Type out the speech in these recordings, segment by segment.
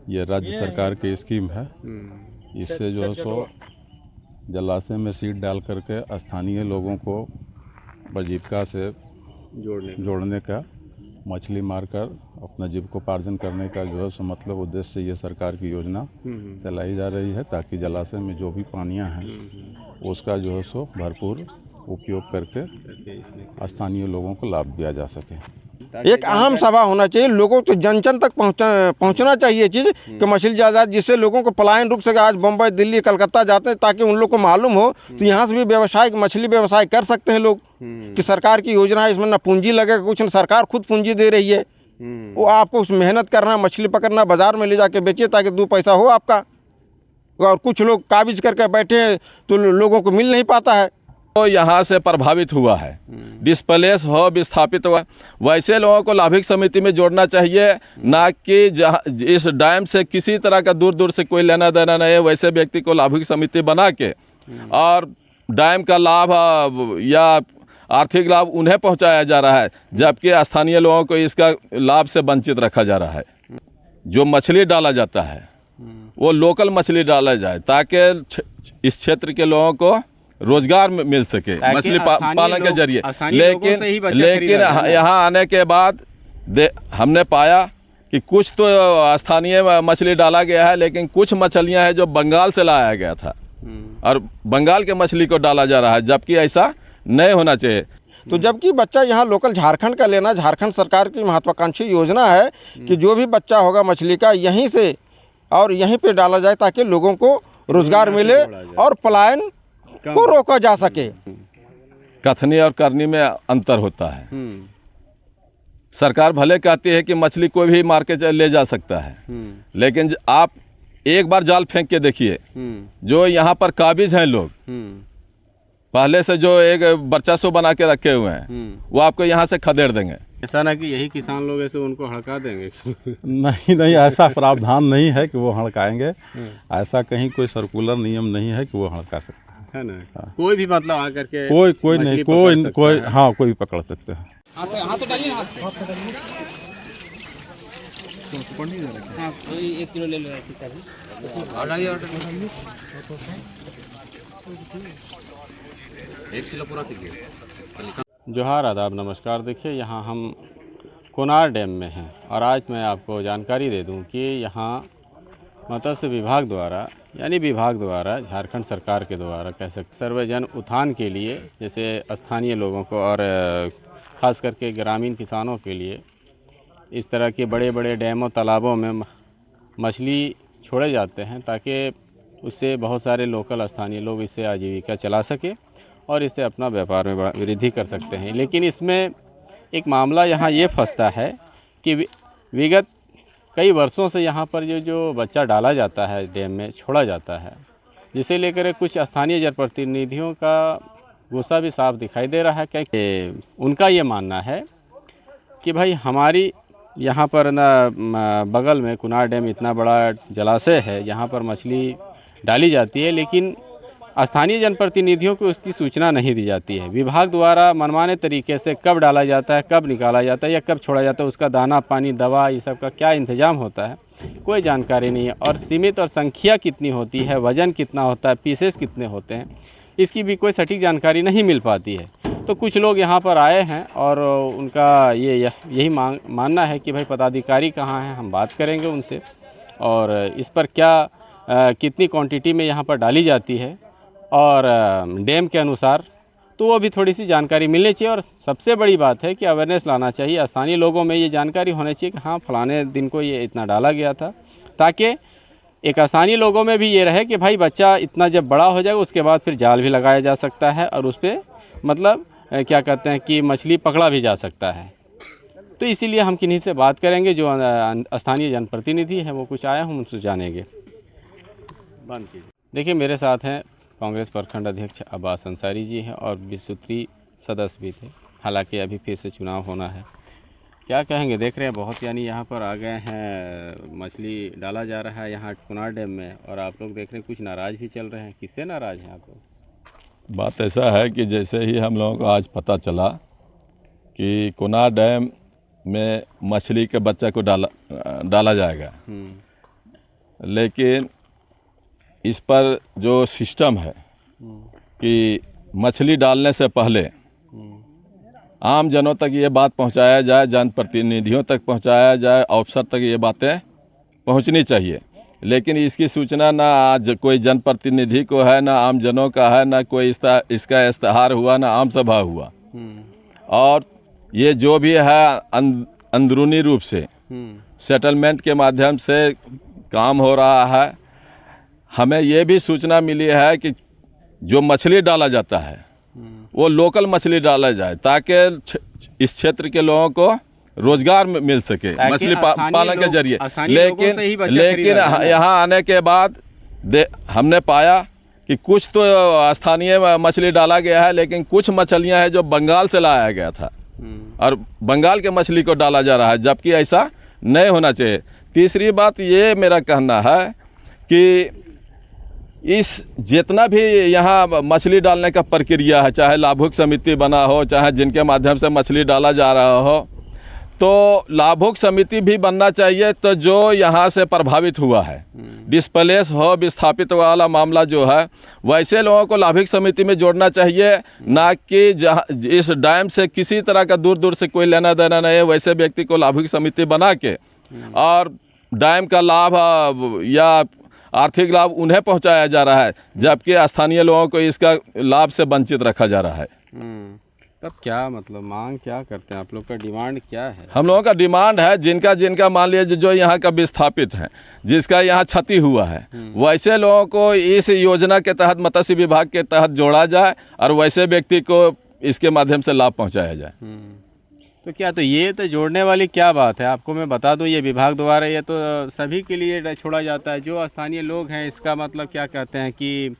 ये राज्य सरकार की स्कीम है। इससे जो है सो जलाशय में सीड डाल करके स्थानीय लोगों को आजीविका से जोड़ने का, मछली मारकर अपना जीविकोपार्जन करने का जो है सो मतलब उद्देश्य से ये सरकार की योजना चलाई जा रही है, ताकि जलाशय में जो भी पानियाँ हैं उसका जो है सो भरपूर उपयोग करके स्थानीय लोगों को लाभ दिया जा सके। एक अहम सभा होना चाहिए, लोगों तो जन जन तक पहुंचना चाहिए चीज़ कि मछली ज़्यादा, जिससे लोगों को पलायन रुक सके। आज बम्बई, दिल्ली, कलकत्ता जाते हैं ताकि उन लोग को मालूम हो, तो यहाँ से भी व्यवसाय, मछली व्यवसाय कर सकते हैं लोग कि सरकार की योजना है, इसमें ना पूंजी लगेगा कुछ, न सरकार खुद पूंजी दे रही है। वो आपको उस मेहनत करना, मछली पकड़ना, बाजार में ले जाके बेचिए ताकि 2 पैसा हो आपका। और कुछ लोग काबिज करके बैठे हैं तो लोगों को मिल नहीं पाता है। तो यहाँ से प्रभावित हुआ है, डिस्प्लेस हो, विस्थापित हुआ, वैसे लोगों को लाभिक समिति में जोड़ना चाहिए, ना कि जहाँ इस डैम से किसी तरह का दूर दूर से कोई लेना देना नहीं है। वैसे व्यक्ति को लाभिक समिति बना के और डैम का लाभ या आर्थिक लाभ उन्हें पहुँचाया जा रहा है, जबकि स्थानीय लोगों को इसका लाभ से वंचित रखा जा रहा है। जो मछली डाला जाता है वो लोकल मछली डाला जाए, ताकि इस क्षेत्र के लोगों को रोजगार मिल सके मछली पालन के जरिए। लेकिन यहाँ आने के बाद हमने पाया कि कुछ तो स्थानीय मछली डाला गया है, लेकिन कुछ मछलियाँ हैं जो बंगाल से लाया गया था और बंगाल के मछली को डाला जा रहा है, जबकि ऐसा नहीं होना चाहिए। तो जबकि बच्चा यहाँ लोकल झारखंड का लेना, झारखंड सरकार की महत्वाकांक्षी योजना है कि जो भी बच्चा होगा मछली का यहीं से और यहीं पे डाला जाए, ताकि लोगों को रोजगार मिले और पलायन को रोका जा सके। कथनी और करनी में अंतर होता है। सरकार भले कहती है कि मछली कोई भी मार के ले जा सकता है, लेकिन आप एक बार जाल फेंक के देखिए, जो यहाँ पर काबिज हैं लोग, पहले से जो एक वर्चस्व बना के रखे हुए हैं, वो आपको यहाँ से खदेड़ देंगे। ऐसा ना कि यही किसान लोग ऐसे उनको हड़का देंगे। नहीं, ऐसा प्रावधान नहीं है कि वो हड़काएंगे। ऐसा कहीं कोई सर्कुलर नियम नहीं है कि वो हड़का सकते है ना। हाँ। कोई भी मतलब आकर के कोई नहीं, कोई हाँ, कोई भी पकड़ सकते हैं। हाथ डालिए, कोई 1 किलो ले लो। जोहार, आदाब, नमस्कार। देखिए, यहाँ हम कोनार डैम में हैं और आज मैं आपको जानकारी दे दूं कि यहाँ मत्स्य विभाग द्वारा, यानी विभाग द्वारा, झारखंड सरकार के द्वारा कह सकते, सर्वजन उत्थान के लिए, जैसे स्थानीय लोगों को और ख़ास करके ग्रामीण किसानों के लिए इस तरह के बड़े बड़े डैमों, तालाबों में मछली छोड़े जाते हैं, ताकि उससे बहुत सारे लोकल स्थानीय लोग इससे आजीविका चला सके और इससे अपना व्यापार में वृद्धि कर सकते हैं। लेकिन इसमें एक मामला यहाँ ये फंसता है कि विगत कई वर्षों से यहाँ पर जो बच्चा डाला जाता है डैम में, छोड़ा जाता है, जिसे लेकर कुछ स्थानीय जनप्रतिनिधियों का गुस्सा भी साफ दिखाई दे रहा है। क्योंकि उनका ये मानना है कि भाई हमारी यहाँ पर ना बगल में कुनार डैम इतना बड़ा जलाशय है, यहाँ पर मछली डाली जाती है, लेकिन स्थानीय जनप्रतिनिधियों को उसकी सूचना नहीं दी जाती है। विभाग द्वारा मनमाने तरीके से कब डाला जाता है, कब निकाला जाता है या कब छोड़ा जाता है, उसका दाना, पानी, दवा, ये सब का क्या इंतजाम होता है, कोई जानकारी नहीं है। और सीमित और संख्या कितनी होती है, वज़न कितना होता है, पीसेस कितने होते हैं, इसकी भी कोई सटीक जानकारी नहीं मिल पाती है। तो कुछ लोग यहाँ पर आए हैं और उनका यही मानना है कि भाई पदाधिकारी कहाँ हैं, हम बात करेंगे उनसे, और इस पर क्या कितनी क्वांटिटी में यहाँ पर डाली जाती है और डैम के अनुसार, तो वो भी थोड़ी सी जानकारी मिलनी चाहिए। और सबसे बड़ी बात है कि अवेयरनेस लाना चाहिए, स्थानीय लोगों में ये जानकारी होनी चाहिए कि हाँ फलाने दिन को ये इतना डाला गया था, ताकि एक स्थानीय लोगों में भी ये रहे कि भाई बच्चा इतना जब बड़ा हो जाएगा उसके बाद फिर जाल भी लगाया जा सकता है और उस पर मतलब क्या कहते हैं कि मछली पकड़ा भी जा सकता है। तो इसीलिए हम किन्हीं से बात करेंगे, जो स्थानीय जनप्रतिनिधि हैं वो कुछ आए हम उनसे जानेंगे। बंद कीजिए। देखिए, मेरे साथ हैं कांग्रेस प्रखंड अध्यक्ष अब्बास अंसारी जी हैं और विसूत्री सदस्य भी थे, हालांकि अभी फिर से चुनाव होना है। क्या कहेंगे, देख रहे हैं बहुत, यानी यहाँ पर आ गए हैं, मछली डाला जा रहा है यहाँ कुनार डैम में, और आप लोग देख रहे हैं कुछ नाराज़ भी चल रहे हैं। किससे नाराज़ हैं आप लोग? बात ऐसा है कि जैसे ही हम लोगों को आज पता चला कि कुनार डैम में मछली के बच्चा को डाला जाएगा, लेकिन इस पर जो सिस्टम है कि मछली डालने से पहले आम जनों तक ये बात पहुंचाया जाए, जनप्रतिनिधियों तक पहुंचाया जाए, अफसर तक ये बातें पहुंचनी चाहिए। लेकिन इसकी सूचना ना आज कोई जनप्रतिनिधि को है, ना आम जनों का है, ना कोई इसका इश्तहार हुआ, ना आम सभा हुआ। और ये जो भी है अंदरूनी रूप से सेटलमेंट के माध्यम से काम हो रहा है। हमें ये भी सूचना मिली है कि जो मछली डाला जाता है वो लोकल मछली डाला जाए, ताकि इस क्षेत्र के लोगों को रोजगार मिल सके मछली पालन के जरिए। लेकिन यहाँ आने के बाद हमने पाया कि कुछ तो स्थानीय मछली डाला गया है, लेकिन कुछ मछलियाँ हैं जो बंगाल से लाया गया था और बंगाल के मछली को डाला जा रहा है, जबकि ऐसा नहीं होना चाहिए। तीसरी बात ये मेरा कहना है कि इस जितना भी यहाँ मछली डालने का प्रक्रिया है, चाहे लाभुक समिति बना हो, चाहे जिनके माध्यम से मछली डाला जा रहा हो, तो लाभुक समिति भी बनना चाहिए। तो जो यहाँ से प्रभावित हुआ है, डिस्प्लेस हो, विस्थापित वाला मामला जो है, वैसे लोगों को लाभुक समिति में जोड़ना चाहिए, ना कि जहाँ इस डैम से किसी तरह का दूर दूर से कोई लेना देना नहीं है। वैसे व्यक्ति को लाभुक समिति बना के और डैम का लाभ या आर्थिक लाभ उन्हें पहुंचाया जा रहा है, जबकि स्थानीय लोगों को इसका लाभ से वंचित रखा जा रहा है। तब क्या मतलब मांग क्या करते हैं आप लोग का, डिमांड क्या है? हम लोगों का डिमांड है जिनका मान लीजिए जो यहाँ का विस्थापित है, जिसका यहाँ क्षति हुआ है, वैसे लोगों को इस योजना के तहत मत्स्य विभाग के तहत जोड़ा जाए और वैसे व्यक्ति को इसके माध्यम से लाभ पहुँचाया जाए। तो क्या, तो ये तो जोड़ने वाली क्या बात है? आपको मैं बता दूं, ये विभाग द्वारा ये तो सभी के लिए छोड़ा जाता है। जो स्थानीय लोग हैं, इसका मतलब क्या कहते हैं कि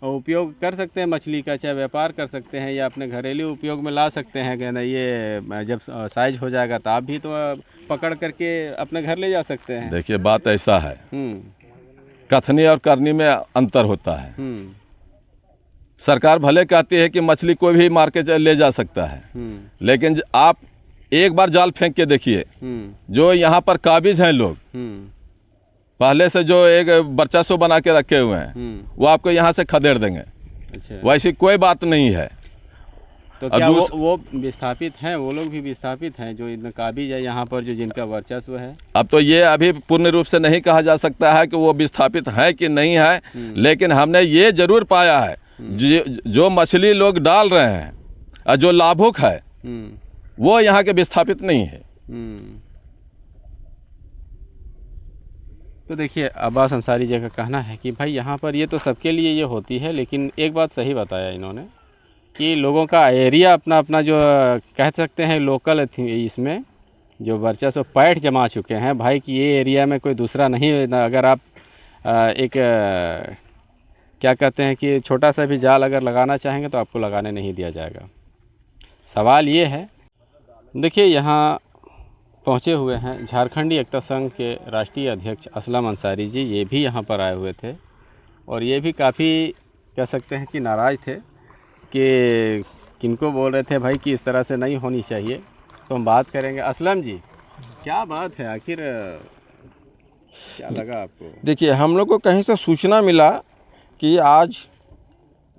उपयोग कर सकते हैं मछली का, चाहे व्यापार कर सकते हैं या अपने घरेलू उपयोग में ला सकते हैं। कहना ये जब साइज हो जाएगा तो आप भी तो पकड़ करके अपने घर ले जा सकते हैं। देखिए बात ऐसा है, कथनी और करनी में अंतर होता है। सरकार भले कहती है कि मछली कोई भी मार के ले जा सकता है, लेकिन आप एक बार जाल फेंक के देखिए, जो यहाँ पर काबिज हैं लोग, पहले से जो एक वर्चस्व बना के रखे हुए हैं, वो आपको यहाँ से खदेड़ देंगे। अच्छा। वैसी कोई बात नहीं है। तो क्या वो विस्थापित हैं, वो लोग भी विस्थापित हैं जो इतना काबिज है यहाँ पर, जो जिनका वर्चस्व है? अब तो ये अभी पूर्ण रूप से नहीं कहा जा सकता है कि वो विस्थापित हैं कि नहीं है, लेकिन हमने ये जरूर पाया है जो मछली लोग डाल रहे हैं और जो लाभुक है वो यहाँ के विस्थापित नहीं है। तो देखिए अब्बास अंसारी जी का कहना है कि भाई यहाँ पर ये तो सबके लिए ये होती है, लेकिन एक बात सही बताया इन्होंने कि लोगों का एरिया अपना अपना जो कह सकते हैं लोकल इसमें जो वर्चस्व पैठ जमा चुके हैं भाई कि ये एरिया में कोई दूसरा नहीं। अगर आप एक क्या कहते हैं कि छोटा सा भी जाल अगर लगाना चाहेंगे तो आपको लगाने नहीं दिया जाएगा। सवाल ये है, देखिए यहाँ पहुँचे हुए हैं झारखंडी एकता संघ के राष्ट्रीय अध्यक्ष असलम अंसारी जी। ये भी यहाँ पर आए हुए थे और ये भी काफ़ी कह सकते हैं कि नाराज़ थे कि किनको बोल रहे थे भाई कि इस तरह से नहीं होनी चाहिए। तो हम बात करेंगे। असलम जी, क्या बात है, आखिर क्या लगा आपको? देखिए हम लोग को कहीं से सूचना मिला कि आज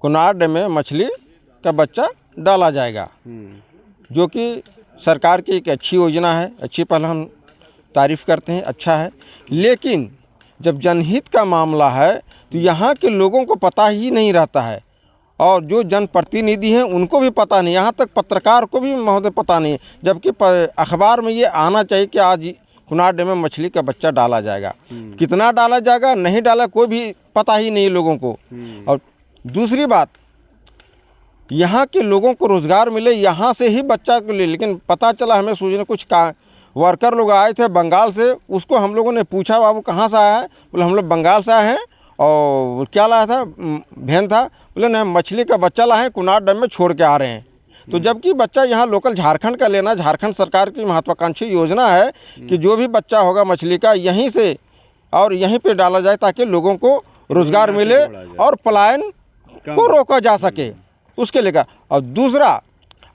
कुनार डैम में मछली का बच्चा डाला जाएगा, जो कि सरकार की एक अच्छी योजना है, अच्छी पहल हम तारीफ़ करते हैं, अच्छा है। लेकिन जब जनहित का मामला है तो यहाँ के लोगों को पता ही नहीं रहता है और जो जनप्रतिनिधि हैं उनको भी पता नहीं, यहाँ तक पत्रकार को भी महोदय पता नहीं, जबकि अखबार में ये आना चाहिए कि आज कुनार डैम में मछली का बच्चा डाला जाएगा। कितना डाला जाएगा, नहीं डाला, कोई भी पता ही नहीं लोगों को। और दूसरी बात, यहाँ के लोगों को रोज़गार मिले, यहाँ से ही बच्चा को ले। लेकिन पता चला हमें सूचना, कुछ वर्कर लोग आए थे बंगाल से, उसको हम लोगों ने पूछा बाबू कहाँ से आया है? बोले हम लोग बंगाल से आए हैं। और क्या लाया था? भेन था। बोले नहीं, मछली का बच्चा लाए हैं, कुनार डैम में छोड़ के आ रहे हैं। तो जबकि बच्चा यहाँ लोकल झारखंड का लेना, झारखंड सरकार की महत्वाकांक्षी योजना है कि जो भी बच्चा होगा मछली का यहीं से और यहीं पे डाला जाए ताकि लोगों को रोज़गार मिले और पलायन को रोका जा सके, उसके लेकर। और दूसरा,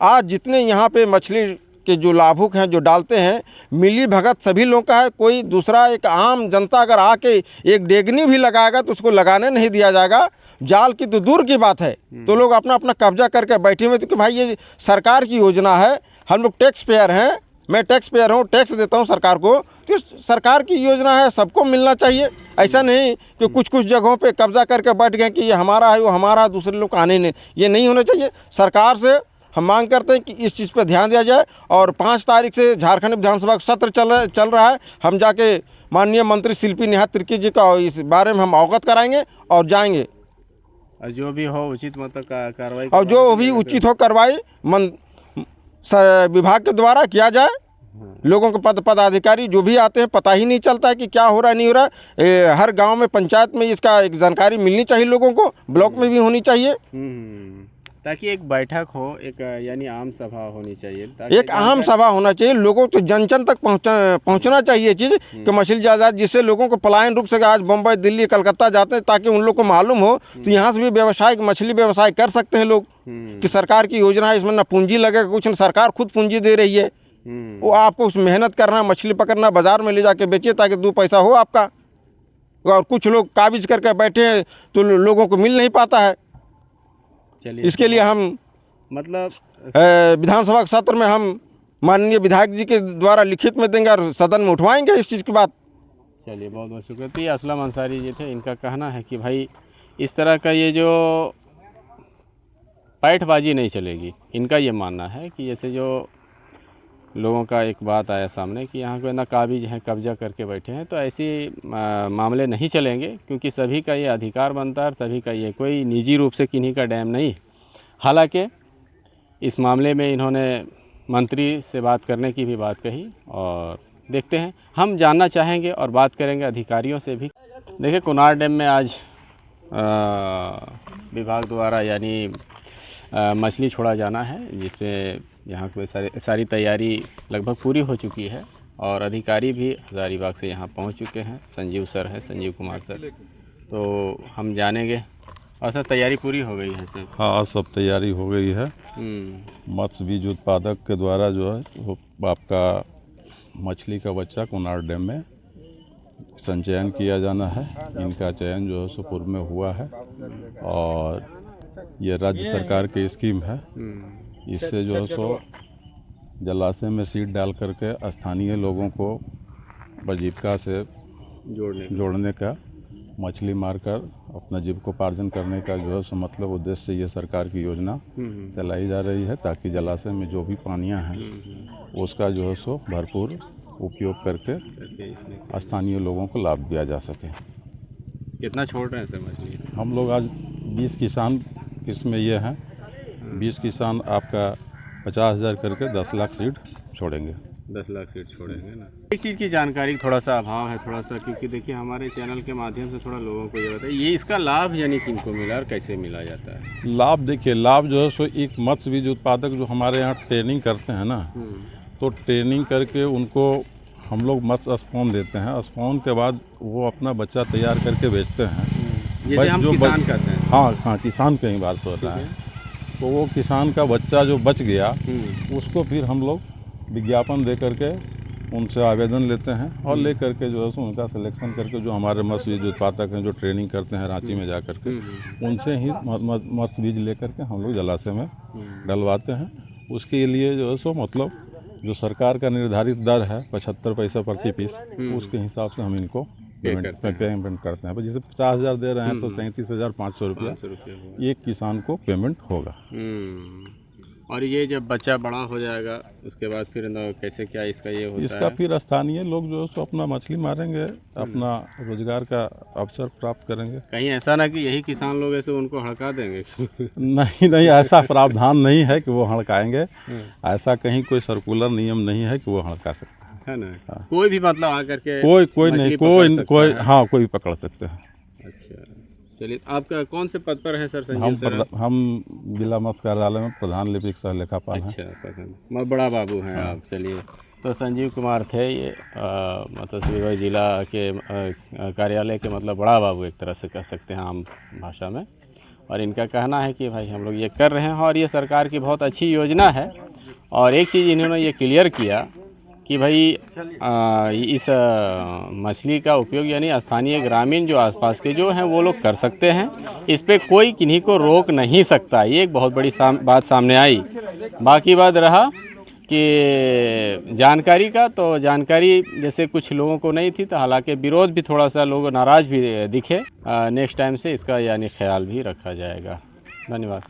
आज जितने यहाँ पे मछली के जो लाभुक हैं जो डालते हैं, मिली भगत सभी लोगों का है। कोई दूसरा एक आम जनता अगर आके एक डेगनी भी लगाएगा तो उसको लगाने नहीं दिया जाएगा। जाल की तो दूर की बात है, तो लोग अपना अपना कब्जा करके बैठे हुए, तो कि भाई ये सरकार की योजना है, हम लोग टैक्स पेयर हैं, मैं टैक्स पेयर हूँ, टैक्स देता हूँ सरकार को, तो सरकार की योजना है, सबको मिलना चाहिए। ऐसा नहीं कि कुछ कुछ जगहों पे कब्जा करके बैठ गए कि ये हमारा है, वो हमारा, दूसरे लोग आने नहीं, ये नहीं होना चाहिए। सरकार से हम मांग करते हैं कि इस चीज़ पर ध्यान दिया जाए। और 5 तारीख से झारखंड विधानसभा का सत्र चल रहा है। हम जाके माननीय मंत्री शिल्पी नेहा तिर्की जी का इस बारे में हम अवगत कराएंगे और जाएंगे, और जो भी हो उचित मतलब कार्रवाई, और जो भी उचित हो कार्रवाई विभाग के द्वारा किया जाए। लोगों के पदाधिकारी जो भी आते हैं, पता ही नहीं चलता है कि क्या हो रहा है नहीं हो रहा है। हर गांव में, पंचायत में इसका एक जानकारी मिलनी चाहिए लोगों को, ब्लॉक में भी होनी चाहिए। ताकि एक बैठक हो, एक यानी आम सभा होनी चाहिए, एक आम सभा होना चाहिए, लोगों तो जन जन तक पहुंचना चाहिए चीज़ कि मछली जायदाद, जिससे लोगों को पलायन रुक सके। आज बम्बई, दिल्ली, कलकत्ता जाते हैं ताकि उन लोग को मालूम हो, तो यहाँ से भी व्यवसाय, मछली व्यवसाय कर सकते हैं लोग कि सरकार की योजना है, इसमें ना पूंजी लगेगा कुछ, न सरकार खुद पूंजी दे रही है। वो आपको उस मेहनत करना, मछली पकड़ना, बाजार में ले जाके बेचिए ताकि 2 पैसा हो आपका। और कुछ लोग काबिज करके बैठे हैं तो लोगों को मिल नहीं पाता है। इसके लिए हम मतलब विधानसभा के सत्र में हम माननीय विधायक जी के द्वारा लिखित में देंगे और सदन में उठवाएंगे इस चीज़ की बात। चलिए, बहुत बहुत शुक्रिया। तो ये असलम अंसारी जी थे, इनका कहना है कि भाई इस तरह का ये जो पैठबाजी नहीं चलेगी। इनका ये मानना है कि जैसे जो लोगों का एक बात आया सामने कि यहाँ कोई नाकाबिज हैं, कब्जा करके बैठे हैं, तो ऐसी मामले नहीं चलेंगे, क्योंकि सभी का ये अधिकार बनता है, सभी का ये कोई निजी रूप से किन्हीं का डैम नहीं। हालांकि इस मामले में इन्होंने मंत्री से बात करने की भी बात कही, और देखते हैं, हम जानना चाहेंगे और बात करेंगे अधिकारियों से भी। देखिए, कुनार डैम में आज विभाग द्वारा यानी मछली छोड़ा जाना है, जिसमें यहाँ कोई सारी तैयारी लगभग पूरी हो चुकी है, और अधिकारी भी हज़ारीबाग से यहाँ पहुँच चुके हैं। संजीव सर हैं, संजीव कुमार सर, तो हम जानेंगे। और सर, तैयारी पूरी हो गई है सर? हाँ, सब तैयारी हो गई है। मत्स्य बीज उत्पादक के द्वारा जो है वो आपका मछली का बच्चा कुनार डैम में संचयन किया जाना है। इनका चयन जो है सो पूर्व में हुआ है, और ये राज्य सरकार की स्कीम है। इससे जो है सो जलाशय में सीड डाल करके स्थानीय लोगों को आजीविका से जोड़ने का, मछली मारकर अपना जीविकोपार्जन करने का जो है सो मतलब उद्देश्य से ये सरकार की योजना चलाई जा रही है, ताकि जलाशय में जो भी पानियाँ हैं उसका जो है सो भरपूर उपयोग करके स्थानीय लोगों को लाभ दिया जा सके। कितना छोड़ रहे हैं सर मछली? हम लोग आज 20 किसान इसमें ये हैं, 20 किसान आपका 50,000 करके 10 लाख सीड छोड़ेंगे। 10 लाख सीड छोड़ेंगे ना। एक चीज़ की जानकारी थोड़ा सा अभाव है, थोड़ा सा, क्योंकि देखिए हमारे चैनल के माध्यम से थोड़ा लोगों को ये बताइए, ये इसका लाभ यानी किनको मिला और कैसे मिला जाता है? लाभ देखिए, लाभ जो है सो एक मत्स्य बीज उत्पादक जो हमारे यहाँ ट्रेनिंग करते हैं ना, तो ट्रेनिंग करके उनको हम लोग मत्स्य स्पॉन देते हैं। स्पॉन के बाद वो अपना बच्चा तैयार करके बेचते हैं। जैसे हम किसान कहते हैं। हाँ, किसान की बात हो रहा है। तो वो किसान का बच्चा जो बच गया उसको फिर हम लोग विज्ञापन दे करके उनसे आवेदन लेते हैं, और ले करके जो है सो उनका सिलेक्शन करके जो हमारे मत्स्य बीज उत्पादक हैं जो ट्रेनिंग करते हैं रांची में जा करके, उनसे ही मत्स्य बीज ले करके हम लोग जलाशय में डलवाते हैं। उसके लिए जो है सो मतलब जो सरकार का निर्धारित दर है 75 पैसा प्रति पीस, उसके हिसाब से हम इनको पेमेंट करते हैं। जैसे 50,000 दे रहे हैं तो 33,500 रुपया एक किसान को पेमेंट होगा। और ये जब बच्चा बड़ा हो जाएगा उसके बाद फिर कैसे क्या इसका ये होता इसका है? फिर स्थानीय लोग जो है सो अपना मछली मारेंगे, अपना रोजगार का अवसर प्राप्त करेंगे। कहीं ऐसा ना कि यही किसान लोग ऐसे उनको हड़का देंगे? नहीं, ऐसा प्रावधान नहीं है कि वो हड़काएंगे। ऐसा कहीं कोई सर्कुलर नियम नहीं है कि वो हड़का सकते है ना। हाँ। कोई भी मतलब आकर के कोई नहीं, कोई भी पकड़ सकते हैं। अच्छा, चलिए, आपका कौन से पद पर है सर? हम जिला मत्स्य कार्यालय में प्रधान लिपिक सह लेखापाल हैं। अच्छा, बड़ा बाबू हैं आप। चलिए, तो संजीव कुमार थे ये मत्स्य विभाग जिला के कार्यालय के मतलब बड़ा बाबू एक तरह से कह सकते हैं आम भाषा में। और इनका कहना है कि भाई हम लोग ये कर रहे हैं और ये सरकार की बहुत अच्छी योजना है, और एक चीज़ इन्होंने ये क्लियर किया कि भाई इस मछली का उपयोग यानी स्थानीय ग्रामीण जो आसपास के जो हैं वो लोग कर सकते हैं, इस पे कोई किन्हीं को रोक नहीं सकता। ये एक बहुत बड़ी बात सामने आई। बाकी बात रहा कि जानकारी का, तो जानकारी जैसे कुछ लोगों को नहीं थी, तो हालांकि विरोध भी थोड़ा सा लोग नाराज़ भी दिखे। नेक्स्ट टाइम से इसका यानी ख्याल भी रखा जाएगा। धन्यवाद।